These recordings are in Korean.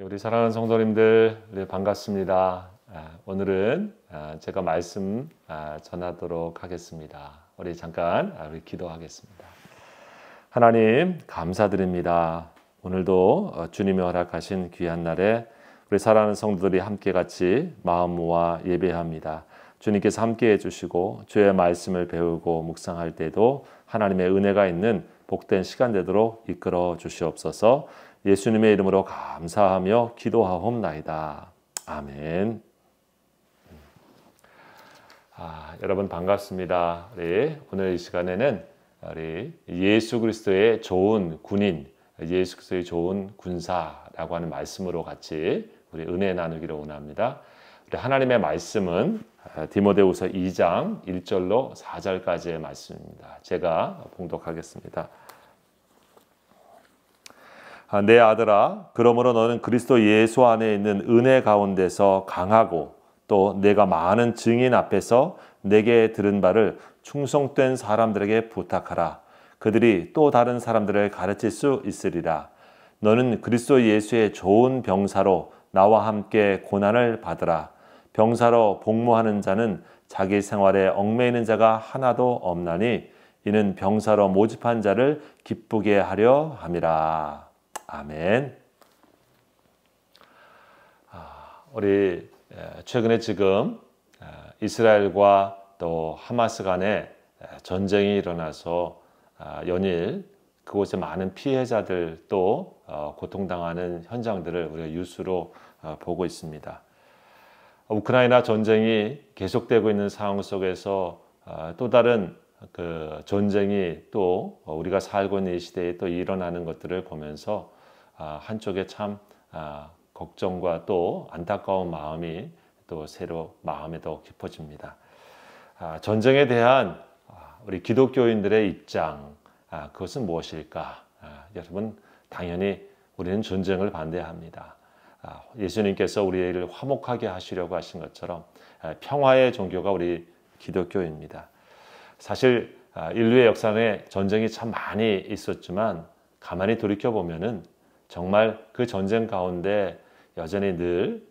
우리 사랑하는 성도님들, 네, 반갑습니다. 오늘은 제가 말씀 전하도록 하겠습니다. 우리 잠깐 우리 기도하겠습니다. 하나님 감사드립니다. 오늘도 주님이 허락하신 귀한 날에 우리 사랑하는 성도들이 함께 같이 마음 모아 예배합니다. 주님께서 함께 해주시고 주의 말씀을 배우고 묵상할 때도 하나님의 은혜가 있는 복된 시간 되도록 이끌어 주시옵소서. 예수님의 이름으로 감사하며 기도하옵나이다. 아멘. 여러분 반갑습니다. 오늘 이 시간에는 우리 예수 그리스도의 좋은 군인, 예수 그리스도의 좋은 군사라고 하는 말씀으로 같이 우리 은혜 나누기를 원합니다. 우리 하나님의 말씀은 디모데후서 2장 1절로 4절까지의 말씀입니다. 제가 봉독하겠습니다. 내 아들아, 그러므로 너는 그리스도 예수 안에 있는 은혜 가운데서 강하고 또 내가 많은 증인 앞에서 내게 들은 바를 충성된 사람들에게 부탁하라. 그들이 또 다른 사람들을 가르칠 수 있으리라. 너는 그리스도 예수의 좋은 병사로 나와 함께 고난을 받으라. 병사로 복무하는 자는 자기 생활에 얽매이는 자가 하나도 없나니 이는 병사로 모집한 자를 기쁘게 하려 함이라. 아멘. 우리 최근에 지금 이스라엘과 또 하마스 간에 전쟁이 일어나서 연일 그곳에 많은 피해자들 또 고통당하는 현장들을 우리가 뉴스로 보고 있습니다. 우크라이나 전쟁이 계속되고 있는 상황 속에서 또 다른 그 전쟁이 또 우리가 살고 있는 이 시대에 또 일어나는 것들을 보면서 한쪽에 참 걱정과 또 안타까운 마음이 또 새로 마음에 더 깊어집니다. 전쟁에 대한 우리 기독교인들의 입장, 그것은 무엇일까? 여러분, 당연히 우리는 전쟁을 반대합니다. 예수님께서 우리를 화목하게 하시려고 하신 것처럼 평화의 종교가 우리 기독교입니다. 사실 인류의 역사에 전쟁이 참 많이 있었지만 가만히 돌이켜보면은 정말 그 전쟁 가운데 여전히 늘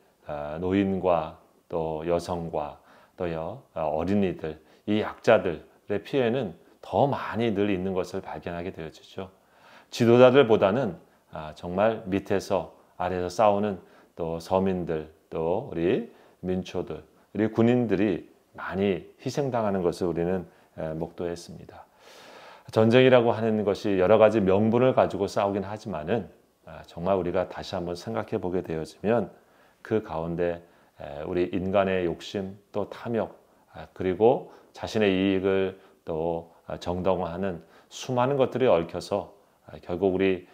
노인과 또 여성과 또 어린이들, 이 약자들의 피해는 더 많이 늘 있는 것을 발견하게 되어지죠. 지도자들보다는 정말 밑에서 아래에서 싸우는 또 서민들, 또 우리 민초들, 우리 군인들이 많이 희생당하는 것을 우리는 목도했습니다. 전쟁이라고 하는 것이 여러 가지 명분을 가지고 싸우긴 하지만은 정말 우리가 다시 한번 생각해 보게 되어지면 그 가운데 우리 인간의 욕심 또 탐욕 그리고 자신의 이익을 또 정당화하는 수많은 것들이 얽혀서 결국 우리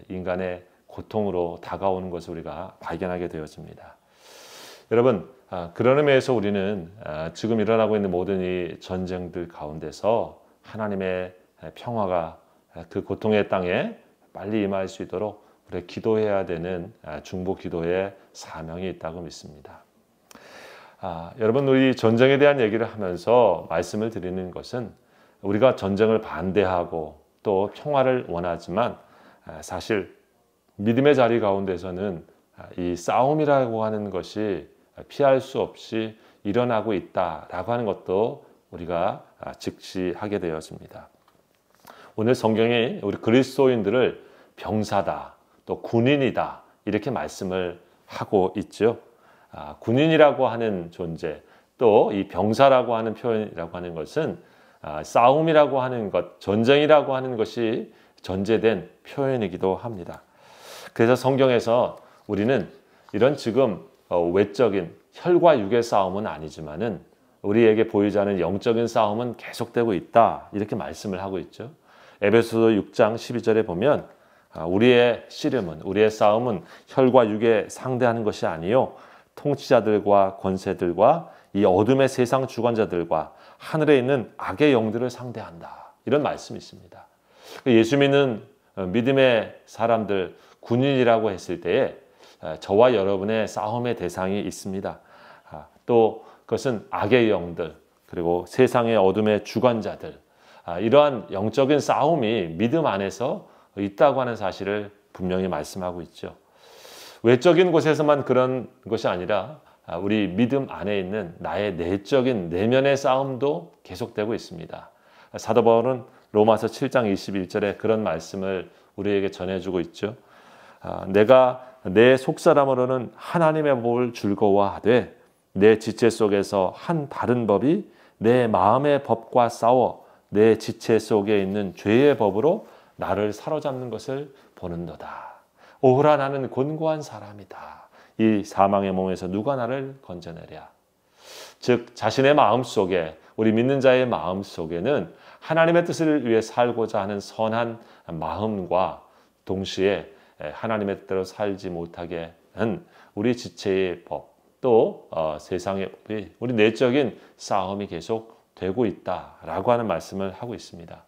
인간의 고통으로 다가오는 것을 우리가 발견하게 되어집니다. 여러분, 그런 의미에서 우리는 지금 일어나고 있는 모든 이 전쟁들 가운데서 하나님의 평화가 그 고통의 땅에 빨리 임할 수 있도록 우리가 기도해야 되는 중보 기도의 사명이 있다고 믿습니다. 여러분, 우리 전쟁에 대한 얘기를 하면서 말씀을 드리는 것은 우리가 전쟁을 반대하고 또 평화를 원하지만 사실 믿음의 자리 가운데서는 이 싸움이라고 하는 것이 피할 수 없이 일어나고 있다라고 하는 것도 우리가 직시하게 되었습니다. 오늘 성경이 우리 그리스도인들을 병사다, 또 군인이다 이렇게 말씀을 하고 있죠. 군인이라고 하는 존재, 또 이 병사라고 하는 표현이라고 하는 것은 싸움이라고 하는 것, 전쟁이라고 하는 것이 전제된 표현이기도 합니다. 그래서 성경에서 우리는 이런 지금 외적인 혈과 육의 싸움은 아니지만은 우리에게 보이지 않는 영적인 싸움은 계속되고 있다 이렇게 말씀을 하고 있죠. 에베소서 6장 12절에 보면 우리의 씨름은 우리의 싸움은 혈과 육에 상대하는 것이 아니요 통치자들과 권세들과 이 어둠의 세상 주관자들과 하늘에 있는 악의 영들을 상대한다 이런 말씀이 있습니다. 예수 믿는 믿음의 사람들 군인이라고 했을 때에 저와 여러분의 싸움의 대상이 있습니다. 또 그것은 악의 영들 그리고 세상의 어둠의 주관자들 이러한 영적인 싸움이 믿음 안에서 있다고 하는 사실을 분명히 말씀하고 있죠. 외적인 곳에서만 그런 것이 아니라 우리 믿음 안에 있는 나의 내적인 내면의 싸움도 계속되고 있습니다. 사도 바울은 로마서 7장 21절에 그런 말씀을 우리에게 전해주고 있죠. 내가 내 속사람으로는 하나님의 법을 즐거워하되 내 지체 속에서 한 다른 법이 내 마음의 법과 싸워 내 지체 속에 있는 죄의 법으로 나를 사로잡는 것을 보는도다. 오호라, 나는 곤고한 사람이다. 이 사망의 몸에서 누가 나를 건져내랴. 즉 자신의 마음속에, 우리 믿는 자의 마음속에는 하나님의 뜻을 위해 살고자 하는 선한 마음과 동시에 하나님의 뜻대로 살지 못하게 한 우리 지체의 법, 또 세상의 법이, 우리 내적인 싸움이 계속 되고 있다라고 하는 말씀을 하고 있습니다.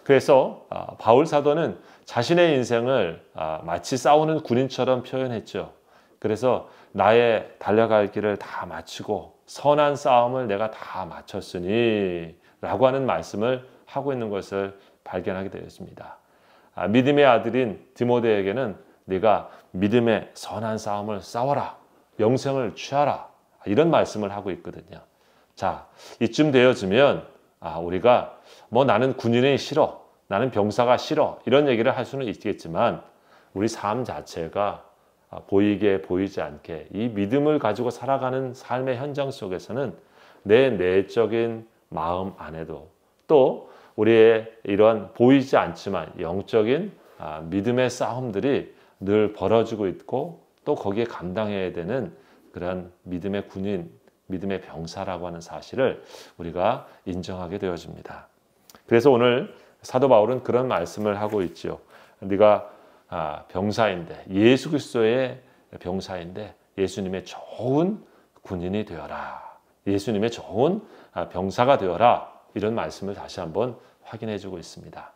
그래서 바울 사도는 자신의 인생을 마치 싸우는 군인처럼 표현했죠. 그래서 나의 달려갈 길을 다 마치고 선한 싸움을 내가 다 마쳤으니 라고 하는 말씀을 하고 있는 것을 발견하게 되었습니다. 믿음의 아들인 디모데에게는 네가 믿음의 선한 싸움을 싸워라, 영생을 취하라, 이런 말씀을 하고 있거든요. 자, 이쯤 되어지면 우리가 나는 군인이 싫어, 나는 병사가 싫어, 이런 얘기를 할 수는 있겠지만 우리 삶 자체가 보이게 보이지 않게 이 믿음을 가지고 살아가는 삶의 현장 속에서는 내 내적인 마음 안에도 또 우리의 이런 보이지 않지만 영적인 믿음의 싸움들이 늘 벌어지고 있고, 또 거기에 감당해야 되는 그런 믿음의 군인, 믿음의 병사라고 하는 사실을 우리가 인정하게 되어집니다. 그래서 오늘 사도 바울은 그런 말씀을 하고 있죠. 네가 병사인데, 예수 그리스도의 병사인데 예수님의 좋은 군인이 되어라, 예수님의 좋은 병사가 되어라, 이런 말씀을 다시 한번 확인해 주고 있습니다.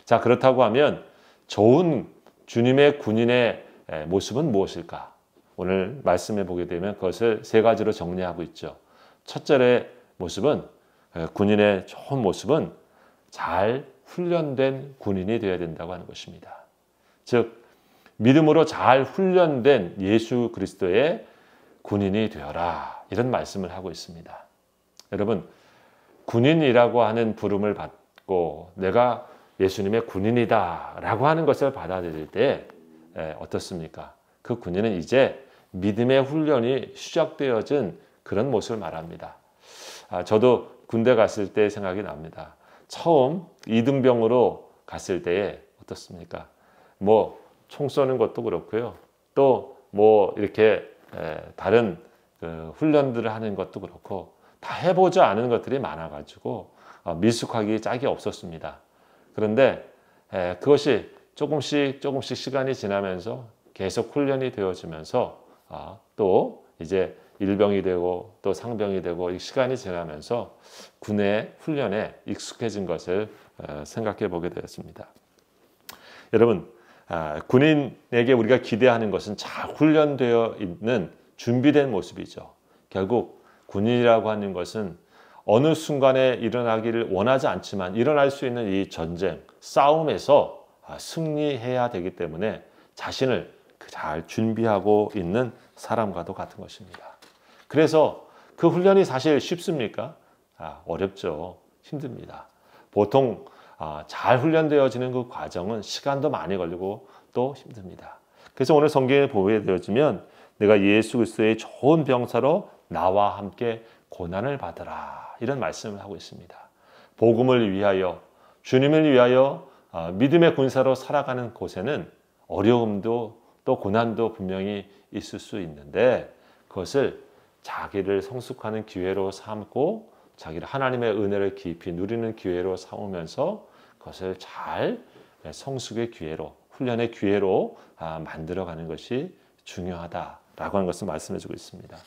자, 그렇다고 하면 좋은 주님의 군인의 모습은 무엇일까? 오늘 말씀해 보게 되면 그것을 세 가지로 정리하고 있죠. 첫째 모습은, 군인의 좋은 모습은 잘 훈련된 군인이 되어야 된다고 하는 것입니다. 즉 믿음으로 잘 훈련된 예수 그리스도의 군인이 되어라, 이런 말씀을 하고 있습니다. 여러분, 군인이라고 하는 부름을 받고 내가 예수님의 군인이다 라고 하는 것을 받아들일 때 어떻습니까? 그 군인은 이제 믿음의 훈련이 시작되어진 그런 모습을 말합니다. 저도 군대 갔을 때 생각이 납니다. 처음 이등병으로 갔을 때에 어떻습니까? 총 쏘는 것도 그렇고요. 또 이렇게 다른 훈련들을 하는 것도 그렇고 다 해보지 않은 것들이 많아가지고 미숙하기 짝이 없었습니다. 그런데 그것이 조금씩 시간이 지나면서 계속 훈련이 되어지면서 또 이제 일병이 되고 또 상병이 되고 이 시간이 지나면서 군의 훈련에 익숙해진 것을 생각해 보게 되었습니다. 여러분, 군인에게 우리가 기대하는 것은 잘 훈련되어 있는 준비된 모습이죠. 결국 군인이라고 하는 것은 어느 순간에 일어나기를 원하지 않지만 일어날 수 있는 이 전쟁, 싸움에서 승리해야 되기 때문에 자신을 잘 준비하고 있는 사람과도 같은 것입니다. 그래서 그 훈련이 사실 쉽습니까? 어렵죠. 힘듭니다. 보통 잘 훈련되어지는 그 과정은 시간도 많이 걸리고 또 힘듭니다. 그래서 오늘 성경에 보게 되어지면 내가 예수 그리스도의 좋은 병사로 나와 함께 고난을 받으라, 이런 말씀을 하고 있습니다. 복음을 위하여, 주님을 위하여 믿음의 군사로 살아가는 곳에는 어려움도 또 고난도 분명히 있을 수 있는데 그것을 자기를 성숙하는 기회로 삼고 자기를 하나님의 은혜를 깊이 누리는 기회로 삼으면서 그것을 잘 성숙의 기회로, 훈련의 기회로 만들어가는 것이 중요하다라고 하는 것을 말씀해 주고 있습니다.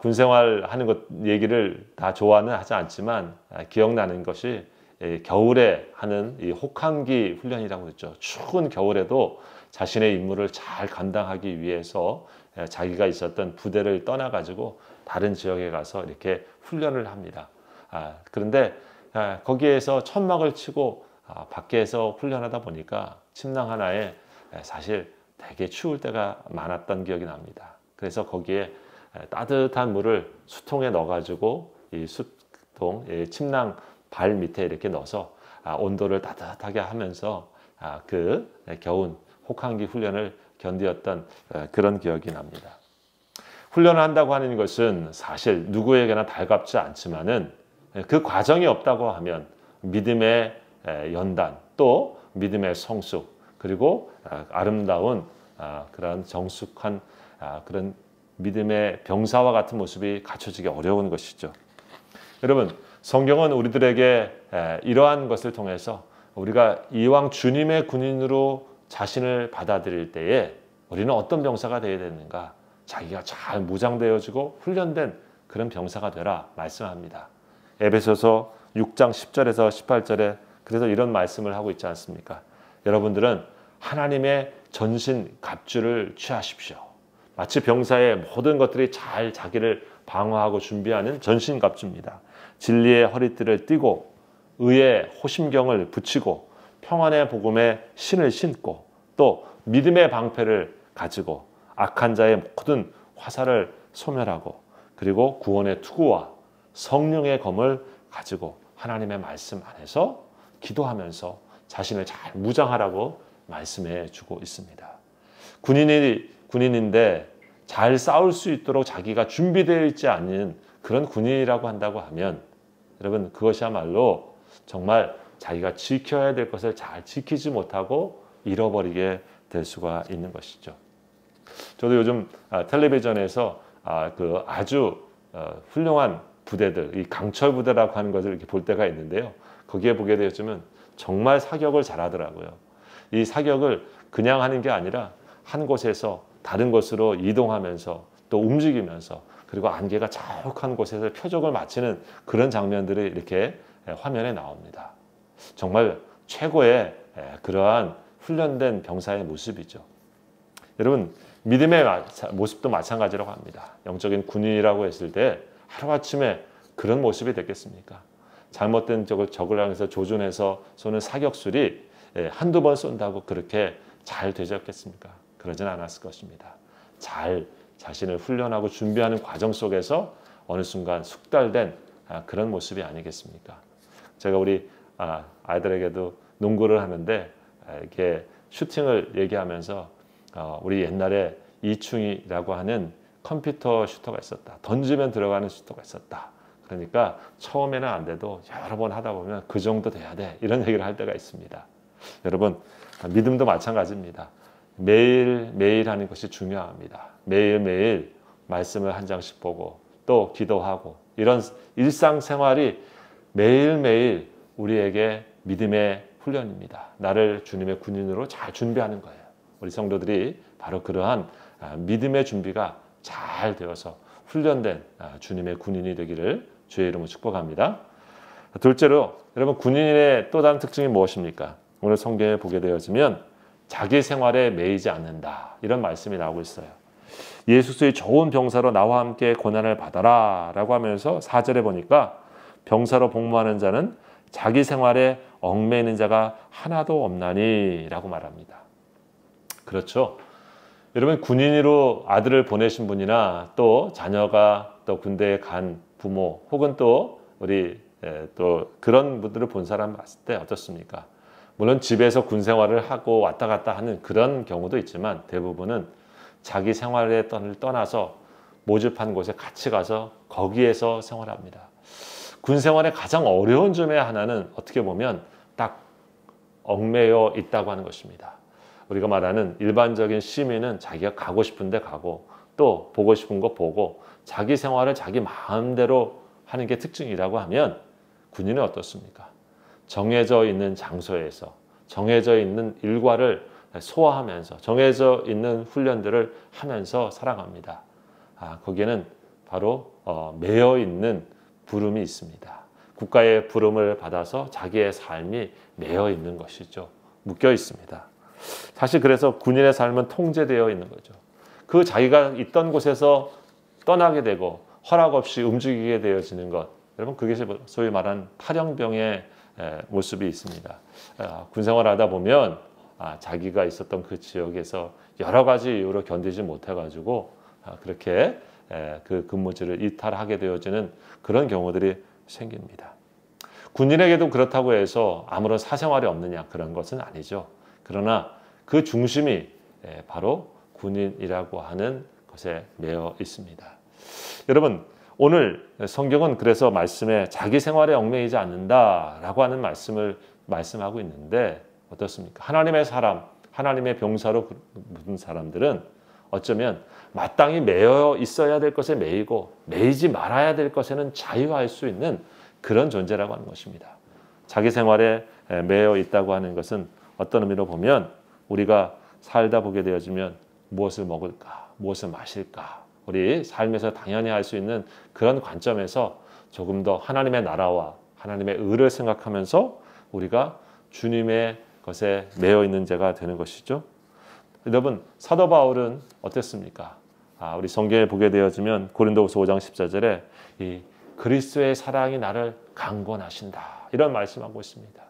군생활 하는 것 얘기를 다 좋아는 하지 않지만 기억나는 것이 겨울에 하는 이 혹한기 훈련이라고 했죠. 추운 겨울에도 자신의 임무를 잘 감당하기 위해서 자기가 있었던 부대를 떠나가지고 다른 지역에 가서 이렇게 훈련을 합니다. 그런데 거기에서 천막을 치고 밖에서 훈련하다 보니까 침낭 하나에 사실 되게 추울 때가 많았던 기억이 납니다. 그래서 거기에 따뜻한 물을 수통에 넣어가지고 이 수통, 침낭 발 밑에 이렇게 넣어서 온도를 따뜻하게 하면서 그 겨운 혹한기 훈련을 견디었던 그런 기억이 납니다. 훈련을 한다고 하는 것은 사실 누구에게나 달갑지 않지만은 그 과정이 없다고 하면 믿음의 연단, 또 믿음의 성숙, 그리고 아름다운 그런 정숙한 그런 믿음의 병사와 같은 모습이 갖춰지기 어려운 것이죠. 여러분, 성경은 우리들에게 이러한 것을 통해서 우리가 이왕 주님의 군인으로 자신을 받아들일 때에 우리는 어떤 병사가 되어야 되는가? 자기가 잘 무장되어지고 훈련된 그런 병사가 되라 말씀합니다. 에베소서 6장 10절에서 18절에 그래서 이런 말씀을 하고 있지 않습니까? 여러분들은 하나님의 전신 갑주를 취하십시오. 마치 병사의 모든 것들이 잘 자기를 방어하고 준비하는 전신 갑주입니다. 진리의 허리띠를 띠고 의의 호심경을 붙이고 평안의 복음에 신을 신고 또 믿음의 방패를 가지고 악한 자의 모든 화살을 소멸하고 그리고 구원의 투구와 성령의 검을 가지고 하나님의 말씀 안에서 기도하면서 자신을 잘 무장하라고 말씀해 주고 있습니다. 군인인데 잘 싸울 수 있도록 자기가 준비되어 있지 않은 그런 군인이라고 한다고 하면 여러분 그것이야말로 정말 자기가 지켜야 될 것을 잘 지키지 못하고 잃어버리게 될 수가 있는 것이죠. 저도 요즘 텔레비전에서 그 아주 훌륭한 부대들, 이 강철 부대라고 하는 것을 이렇게 볼 때가 있는데요. 거기에 보게 되었으면 정말 사격을 잘하더라고요. 이 사격을 그냥 하는 게 아니라 한 곳에서 다른 곳으로 이동하면서 또 움직이면서 그리고 안개가 자욱한 곳에서 표적을 마치는 그런 장면들이 이렇게 화면에 나옵니다. 정말 최고의 그러한 훈련된 병사의 모습이죠. 여러분 믿음의 모습도 마찬가지라고 합니다. 영적인 군인이라고 했을 때 하루아침에 그런 모습이 됐겠습니까? 잘못된 적을 향해서 조준해서 쏘는 사격술이 한두 번 쏜다고 그렇게 잘 되졌겠습니까? 그러진 않았을 것입니다. 잘 자신을 훈련하고 준비하는 과정 속에서 어느 순간 숙달된 그런 모습이 아니겠습니까? 제가 우리 아이들에게도 농구를 하는데 이렇게 슈팅을 얘기하면서 우리 옛날에 이충이라고 하는 컴퓨터 슈터가 있었다. 던지면 들어가는 슈터가 있었다. 그러니까 처음에는 안 돼도 여러 번 하다 보면 그 정도 돼야 돼. 이런 얘기를 할 때가 있습니다. 여러분 믿음도 마찬가지입니다. 매일매일 하는 것이 중요합니다. 매일매일 말씀을 한 장씩 보고 또 기도하고 이런 일상생활이 매일매일 우리에게 믿음의 훈련입니다. 나를 주님의 군인으로 잘 준비하는 거예요. 우리 성도들이 바로 그러한 믿음의 준비가 잘 되어서 훈련된 주님의 군인이 되기를 주의 이름으로 축복합니다. 둘째로 여러분 군인의 또 다른 특징이 무엇입니까? 오늘 성경에 보게 되어지면 자기 생활에 매이지 않는다. 이런 말씀이 나오고 있어요. 예수의 좋은 병사로 나와 함께 고난을 받아라 라고 하면서 4절에 보니까 병사로 복무하는 자는 자기 생활에 얽매이는 자가 하나도 없나니 라고 말합니다. 그렇죠. 여러분 군인으로 아들을 보내신 분이나 또 자녀가 또 군대에 간 부모 혹은 또 우리 또 그런 분들을 본 사람 봤을 때 어떻습니까? 물론 집에서 군 생활을 하고 왔다 갔다 하는 그런 경우도 있지만 대부분은 자기 생활에 떠나서 모집한 곳에 같이 가서 거기에서 생활합니다. 군 생활의 가장 어려운 점의 하나는 어떻게 보면 딱 얽매여 있다고 하는 것입니다. 우리가 말하는 일반적인 시민은 자기가 가고 싶은데 가고 또 보고 싶은 거 보고 자기 생활을 자기 마음대로 하는 게 특징이라고 하면 군인은 어떻습니까? 정해져 있는 장소에서 정해져 있는 일과를 소화하면서 정해져 있는 훈련들을 하면서 살아갑니다. 거기에는 바로 매여 있는 부름이 있습니다. 국가의 부름을 받아서 자기의 삶이 매여 있는 것이죠. 묶여 있습니다. 사실 그래서 군인의 삶은 통제되어 있는 거죠. 그 자기가 있던 곳에서 떠나게 되고 허락 없이 움직이게 되어지는 것. 여러분 그게 소위 말하는 탈영병의 모습이 있습니다. 군 생활하다 보면 자기가 있었던 그 지역에서 여러 가지 이유로 견디지 못해가지고 그렇게 그 근무지를 이탈하게 되어지는 그런 경우들이 생깁니다. 군인에게도 그렇다고 해서 아무런 사생활이 없느냐 그런 것은 아니죠. 그러나 그 중심이 바로 군인이라고 하는 것에 매여 있습니다. 여러분, 오늘 성경은 그래서 말씀에 자기 생활에 얽매이지 않는다라고 하는 말씀을 말씀하고 있는데 어떻습니까? 하나님의 사람, 하나님의 병사로 묻은 사람들은 어쩌면 마땅히 매여 있어야 될 것에 매이고 매이지 말아야 될 것에는 자유할 수 있는 그런 존재라고 하는 것입니다. 자기 생활에 매여 있다고 하는 것은 어떤 의미로 보면 우리가 살다 보게 되어지면 무엇을 먹을까, 무엇을 마실까, 우리 삶에서 당연히 할 수 있는 그런 관점에서 조금 더 하나님의 나라와 하나님의 의를 생각하면서 우리가 주님의 것에 매여 있는 자가 되는 것이죠. 여러분, 사도 바울은 어땠습니까? 우리 성경에 보게 되어지면 고린도후서 5장 14절에 이 그리스도의 사랑이 나를 강권하신다 이런 말씀하고 있습니다.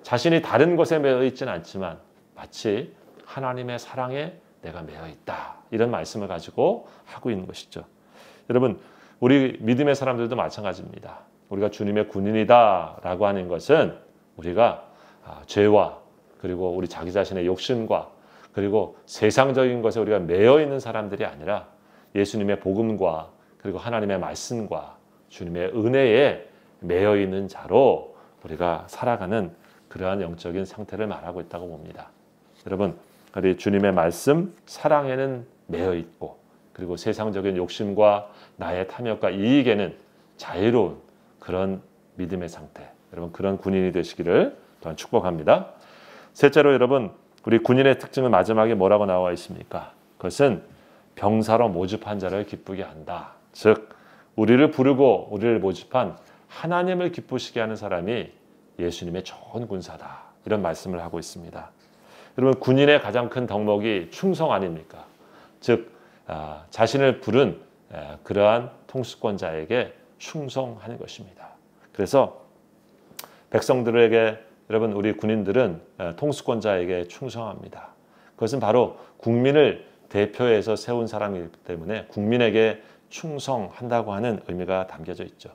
자신이 다른 것에 매여 있지는 않지만 마치 하나님의 사랑에 내가 매여 있다 이런 말씀을 가지고 하고 있는 것이죠. 여러분, 우리 믿음의 사람들도 마찬가지입니다. 우리가 주님의 군인이다라고 하는 것은 우리가 죄와 그리고 우리 자기 자신의 욕심과 그리고 세상적인 것에 우리가 매여 있는 사람들이 아니라 예수님의 복음과 그리고 하나님의 말씀과 주님의 은혜에 매여 있는 자로 우리가 살아가는 그러한 영적인 상태를 말하고 있다고 봅니다. 여러분, 우리 주님의 말씀, 사랑에는 매여 있고 그리고 세상적인 욕심과 나의 탐욕과 이익에는 자유로운 그런 믿음의 상태, 여러분 그런 군인이 되시기를 또한 축복합니다. 셋째로 여러분, 우리 군인의 특징은 마지막에 뭐라고 나와 있습니까? 그것은 병사로 모집한 자를 기쁘게 한다. 즉 우리를 부르고 우리를 모집한 하나님을 기쁘시게 하는 사람이 예수님의 좋은 군사다. 이런 말씀을 하고 있습니다. 여러분, 군인의 가장 큰 덕목이 충성 아닙니까? 즉 자신을 부른 그러한 통수권자에게 충성하는 것입니다. 그래서 백성들에게 여러분, 우리 군인들은 통수권자에게 충성합니다. 그것은 바로 국민을 대표해서 세운 사람이기 때문에 국민에게 충성한다고 하는 의미가 담겨져 있죠.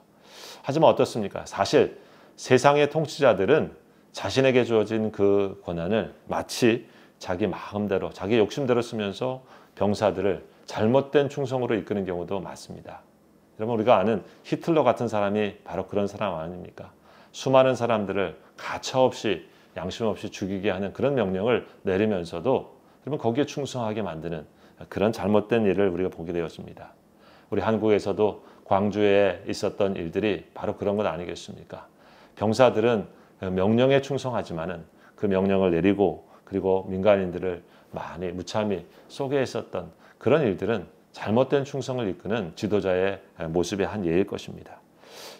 하지만 어떻습니까? 사실 세상의 통치자들은 자신에게 주어진 그 권한을 마치 자기 마음대로, 자기 욕심대로 쓰면서 병사들을 잘못된 충성으로 이끄는 경우도 많습니다. 여러분, 우리가 아는 히틀러 같은 사람이 바로 그런 사람 아닙니까? 수많은 사람들을 가차없이 양심 없이 죽이게 하는 그런 명령을 내리면서도 여러분 거기에 충성하게 만드는 그런 잘못된 일을 우리가 보게 되었습니다. 우리 한국에서도 광주에 있었던 일들이 바로 그런 것 아니겠습니까? 병사들은 명령에 충성하지만은 그 명령을 내리고 그리고 민간인들을 많이 무참히 쏘게 했었던 그런 일들은 잘못된 충성을 이끄는 지도자의 모습의 한 예일 것입니다.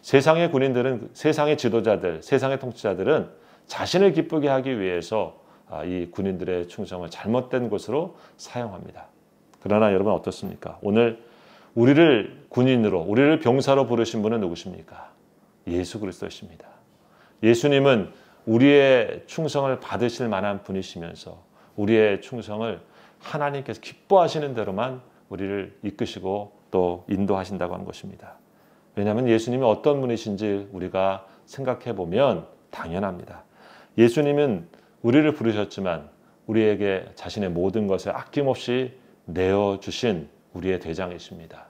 세상의 군인들은, 세상의 지도자들, 세상의 통치자들은 자신을 기쁘게 하기 위해서 이 군인들의 충성을 잘못된 곳으로 사용합니다. 그러나 여러분 어떻습니까? 오늘 우리를 군인으로, 우리를 병사로 부르신 분은 누구십니까? 예수 그리스도십니다. 예수님은 우리의 충성을 받으실 만한 분이시면서 우리의 충성을 하나님께서 기뻐하시는 대로만 우리를 이끄시고 또 인도하신다고 하는 것입니다. 왜냐하면 예수님이 어떤 분이신지 우리가 생각해 보면 당연합니다. 예수님은 우리를 부르셨지만 우리에게 자신의 모든 것을 아낌없이 내어주신 우리의 대장이십니다.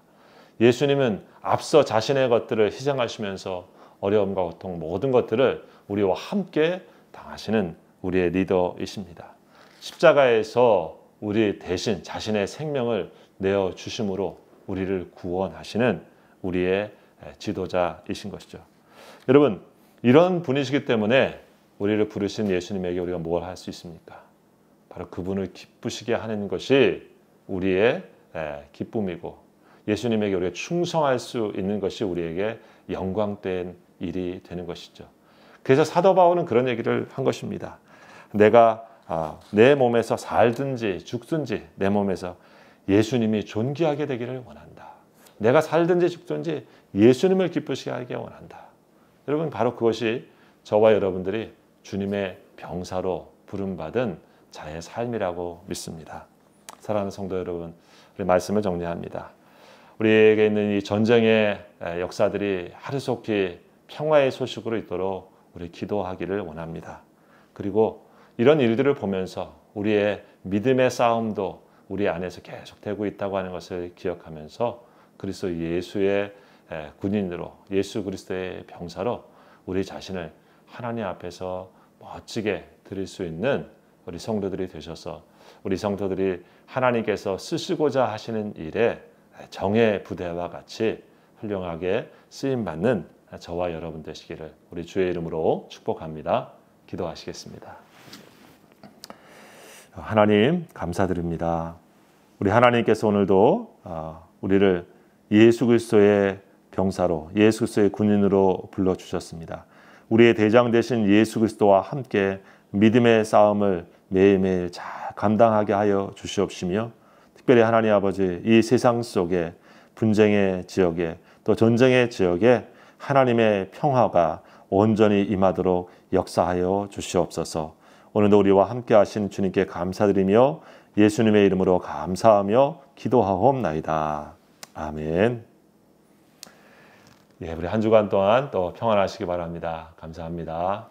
예수님은 앞서 자신의 것들을 희생하시면서 어려움과 고통 모든 것들을 우리와 함께 당하시는 우리의 리더이십니다. 십자가에서 우리 대신 자신의 생명을 내어주심으로 우리를 구원하시는 우리의 지도자이신 것이죠. 여러분, 이런 분이시기 때문에 우리를 부르신 예수님에게 우리가 뭘 할 수 있습니까? 바로 그분을 기쁘시게 하는 것이 우리의 기쁨이고 예수님에게 우리가 충성할 수 있는 것이 우리에게 영광된 일이 되는 것이죠. 그래서 사도 바울은 그런 얘기를 한 것입니다. 내가 내 몸에서 살든지 죽든지 내 몸에서 예수님이 존귀하게 되기를 원한다. 내가 살든지 죽든지 예수님을 기쁘시게 하기 원한다. 여러분, 바로 그것이 저와 여러분들이 주님의 병사로 부름받은 자의 삶이라고 믿습니다. 사랑하는 성도 여러분, 우리 말씀을 정리합니다. 우리에게 있는 이 전쟁의 역사들이 하루속히 평화의 소식으로 있도록 우리 기도하기를 원합니다. 그리고 이런 일들을 보면서 우리의 믿음의 싸움도 우리 안에서 계속되고 있다고 하는 것을 기억하면서 그리스도 예수의 군인으로, 예수 그리스도의 병사로 우리 자신을 하나님 앞에서 멋지게 드릴 수 있는 우리 성도들이 되셔서 우리 성도들이 하나님께서 쓰시고자 하시는 일에 정의 부대와 같이 훌륭하게 쓰임받는 저와 여러분 되시기를 우리 주의 이름으로 축복합니다. 기도하시겠습니다. 하나님 감사드립니다. 우리 하나님께서 오늘도 우리를 예수 그리스도의 병사로, 예수 그리스도의 군인으로 불러주셨습니다. 우리의 대장 되신 예수 그리스도와 함께 믿음의 싸움을 매일매일 잘 감당하게 하여 주시옵시며 특별히 하나님 아버지 이 세상 속에 분쟁의 지역에 또 전쟁의 지역에 하나님의 평화가 온전히 임하도록 역사하여 주시옵소서. 오늘도 우리와 함께 하신 주님께 감사드리며 예수님의 이름으로 감사하며 기도하옵나이다. 아멘. 예, 우리 한 주간 동안 또 평안하시기 바랍니다. 감사합니다.